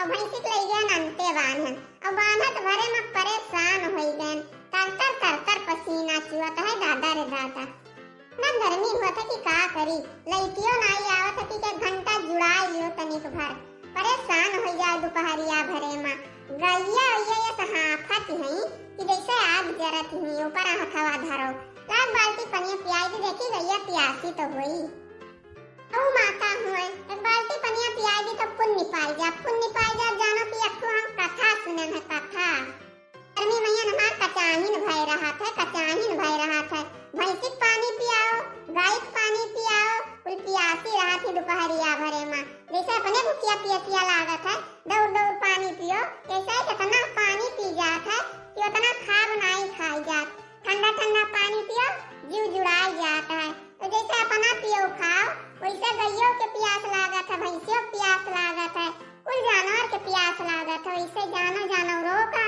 भैंसी लई गए अंते बांधन और बांधत भरे में परेशान हो गए। तर तर पसीना चुहत है दादा रे दादा। ना गर्मी हुआ था कि का करी, लइटियो नहीं आवत थी के घंटा जुड़ाई लियो तनिक भर। परेशान हो जाए दोपहरिया भरे में। गैया ये सहाफत हई कि जैसे आग जरत ही ऊपर हथवा धरो। लाग बाल्टी पनिया पियाई दी, देखी गैया प्यासी तो हुई। औ माता हुए एक बाल्टी पनिया पियाई दी तो पुण्य पाई जा जानो कि अखो हम कथा सुनन है कथा। गर्मी मैया हमार कचाहिन भय रहा था। भैंसी पानी पियाओ, गाय पानी पियाओ, कुल प्यासी रहा थी दोपहरिया भरे में। जैसे अपने भूखिया पियसिया लागत है, दौड़ पानी पियो, ऐसा ही कितना पानी पी जात है कि उतना खा बनाई खाई जात। ठंडा पानी पियो, जीव जुड़ाई जाता है। तो जैसे अपना पियो खाओ, वैसे गैयों के प्यास लागत है, भैंसियों के प्यास लागत है, कुल जानवर के प्यास लागत है। वैसे जानवरों का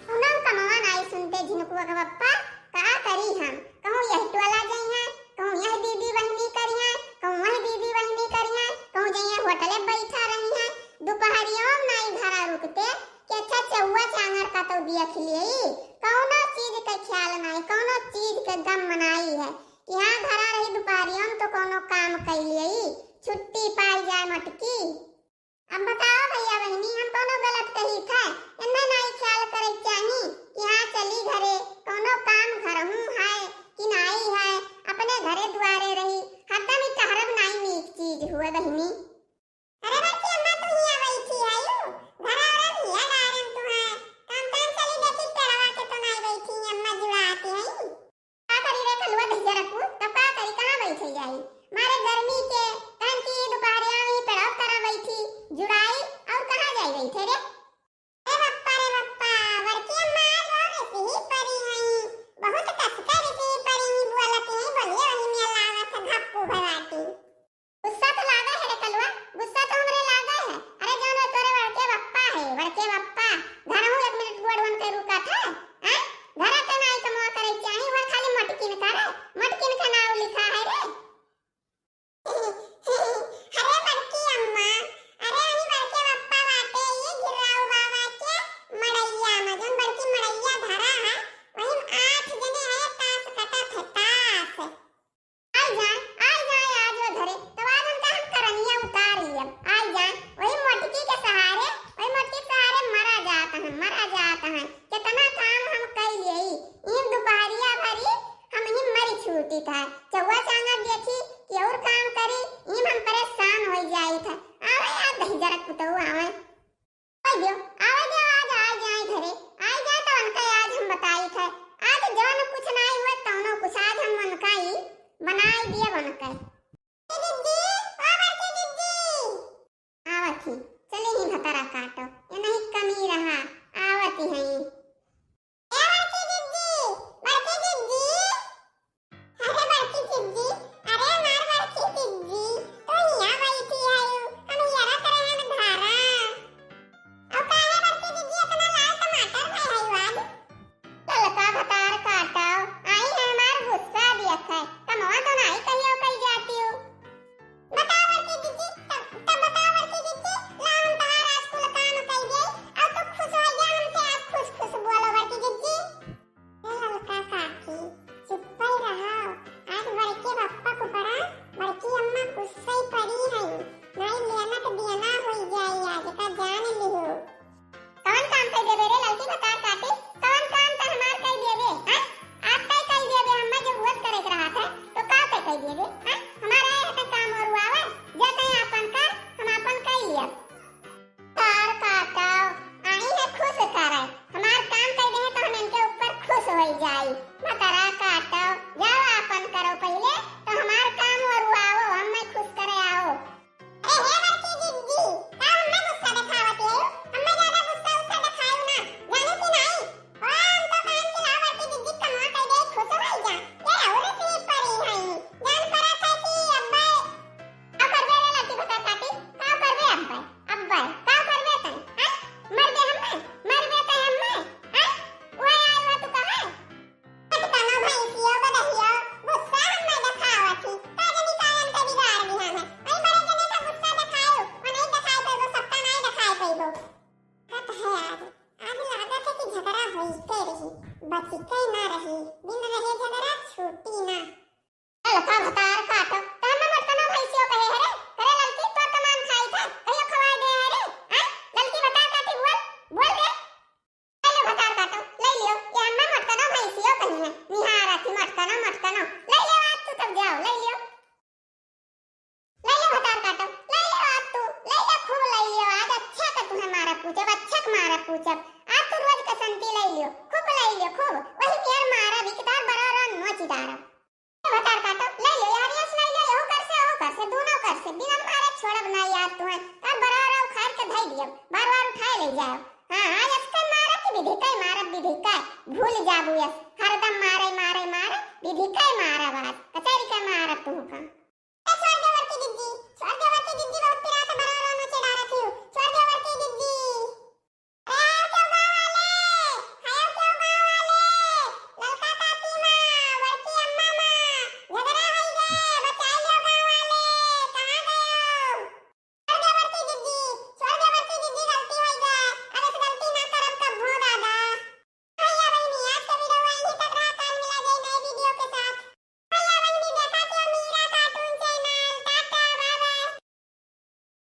उन्होंने कमवा नहीं सुनते झिनकुआ का पप्पा। का करी हम कहूँ यही टोला जाइए, कहूँ यही दीदी बहनी करिए, कहूँ वही दीदी बहनी करिए, कहूँ जाइए होटले बैठा रही है। दोपहरियों में नहीं घरा रुकते कि अच्छा चौवा चांगर का तो देख लिए। कौनो चीज का ख्याल नहीं, कौनो चीज के गम मनाई है। यहाँ घरा रही दोपहरियों में तो कोनो काम कर लिए, छुट्टी पाई जाए मटकी। अब बताओ भैया बहनी, हम कोनो गलत कही थे? इन्हें नहीं ख्याल करे चाहिए कि हाँ चली घरे, कोनो काम घर हूँ है कि नहीं है, अपने घरे दुआरे रही। हरदम ही टहरब नहीं नीक चीज हुए बहनी। अरे बच्ची अम्मा तू यहाँ बैठी है यू, घरा और भैया डारम तू है। काम चली देखी पेड़वा के तो नहीं बैठी अम्मा जुड़ाती है। का करी रे कलवा भैया रखू, तब का करी कहाँ बैठी जाई? मारे गर्मी के तन की दोपहरिया में पेड़व करा बैठी जुड़ाई और कहाँ जाई बैठे रे? रे बप्पा बड़की अम्मा रो रे ही परी हई, बहुत कसकर सी परी ही बोलती है, बोलिए वही में लागत है धप्पू भराती। गुस्सा तो लागा है रे कलवा, गुस्सा तो हमरे लागा है। अरे जानो तोरे बड़के बप्पा घर हूँ 1 मिनट गोड़ बन के रुका था। हैं घर के नहीं कमवा करे चाहिए, वह खाली मटकिन करे, मटकिन का नाम लिखा है रे। अरे बड़की अम्मा, अरे अनि बड़के बप्पा बाटे ये गिराऊ बाबा के मड़ैया में जन बड़की मड़ैया धरा है, वही 8 जने है तास कटत है तास। आई जाए आज वो धरे तब आज उनका हम करनिया उतारी। अब आई जाए वही मटकी के सहारे, वही मटकी के सहारे मरा जाता है। कितना काम हम कर लिए इन दोपहरिया भरी हम ही मरी छूटी था। चौवा चांगा देखी कि और काम करी इन हम परेशान हो जाई था। आवे यार दही जरा कुतऊ आवे दियो आज आ जाए घरे, आई जाए तो उनका आज हम बताई था। आज जौन कुछ नहीं हुए तौनो कुछ आज हम उनका ही बनाई दिए बनकर। दीदी ओ बड़की दीदी आवत ही चले ही भतरा काटो, ये नहीं कमी रहा आवत ही है। खुश बची कई ना रही बिन रहे जगरा छूटी ना लखा भतार काटो तन मत कनो भैसियो कहे हरे करे लड़की तो तमान खाई था कहियो खवाई दे हरे हां लड़की भतार काटी बोल दे ले लो भतार काटो ले लियो ये अम्मा मत कनो भैसियो कही है निहारा थी मत कनो ले लियो आज तू तब जाओ ले लियो भतार काटो ले लियो आज तू ले लियो खूब ले लियो आज अच्छा का तुम्हें मारा पूछब अच्छा का मारा पूछब आज तू रोज का संती ले लियो खूब वही प्यार मारा विकतार बराबर नोची डारो भतार काटो ले लियो यार यस ले लियो हो कर से दोनों कर से बिना मारे छोड़ब ना यार तुम्हें तब बराबर उखाड़ के धई दियो बार उठाए ले जाओ हां आज इसका मारा की विधि का भूल जाबू यस हरदम मारे विधि का मारा बात कचहरी का मारा तुमका